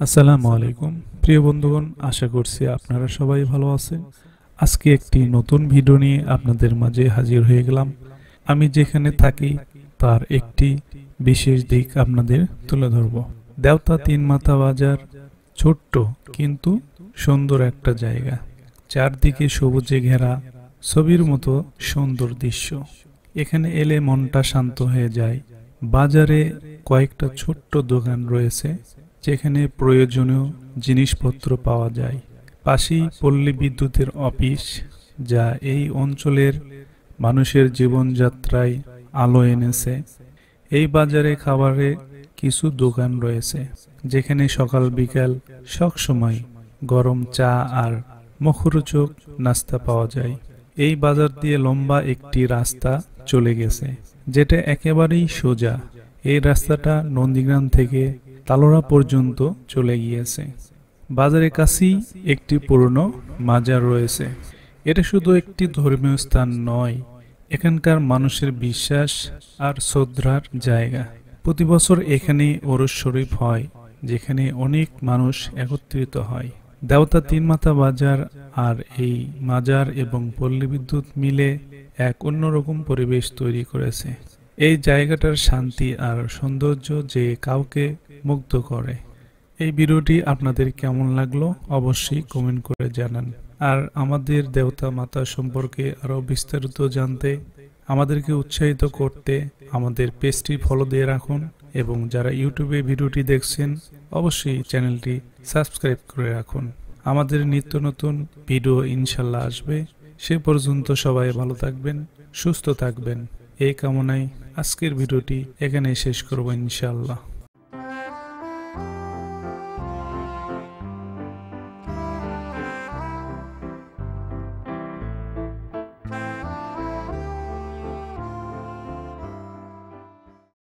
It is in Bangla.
আসসালামু আলাইকুম প্রিয় বন্ধুগণ, আশা করছি আপনারা সবাই ভালো আছেন। আজকে একটি নতুন ভিডিও নিয়ে আপনাদের মাঝে হাজির হয়ে গেলাম। আমি যেখানে থাকি তার একটি বিশেষ দিক আপনাদের তুলে ধরব। দেওতা তিন মাথা বাজার ছোট্ট কিন্তু সুন্দর একটা জায়গা, চারদিকে সবুজে ঘেরা ছবির মতো সুন্দর দৃশ্য। এখানে এলে মনটা শান্ত হয়ে যায়। বাজারে কয়েকটা ছোট্ট দোকান রয়েছে যেখানে প্রয়োজনীয় জিনিসপত্র পাওয়া যায়। পাশেই পল্লী বিদ্যুতের অফিস, যা এই অঞ্চলের মানুষের জীবনযাত্রায় আলো এনেছে। এই বাজারে খাবারে কিছু দোকান রয়েছে যেখানে সকাল বিকাল সব সময় গরম চা আর মুখরোচক নাস্তা পাওয়া যায়। এই বাজার দিয়ে লম্বা একটি রাস্তা চলে গেছে যেটা একেবারেই সোজা। এই রাস্তাটা নন্দীগ্রাম থেকে তালোড়া পর্যন্ত চলে গিয়েছে। বাজারের কাছেই একটি পুরনো মাজার রয়েছে। এটা শুধু একটি ধর্মীয় স্থান নয়, এখানকার মানুষের বিশ্বাস আর শ্রদ্ধার জায়গা। প্রতি বছর এখানে ওরস শরীফ হয়, যেখানে অনেক মানুষ একত্রিত হয়। দেওতা তিন মাথা বাজার আর এই মাজার এবং পল্লী বিদ্যুৎ মিলে এক অন্যরকম পরিবেশ তৈরি করেছে। এই জায়গাটার শান্তি আর সৌন্দর্য যে কাউকে মুগ্ধ করে। এই ভিডিওটি আপনাদের কেমন লাগলো অবশ্যই কমেন্ট করে জানান। আর আমাদের দেবতা মাতা সম্পর্কে আরো বিস্তারিত জানতে, আমাদেরকে উৎসাহিত করতে আমাদের পেজটি ফলো দিয়ে রাখুন, এবং যারা ইউটিউবে ভিডিওটি দেখছেন অবশ্যই চ্যানেলটি সাবস্ক্রাইব করে রাখুন। আমাদের নিত্য নতুন ভিডিও ইনশাল্লাহ আসবে। সে পর্যন্ত সবাই ভালো থাকবেন, সুস্থ থাকবেন, এই কামনায় আজকের ভিডিওটি এখানে শেষ করব ইনশাআল্লাহ।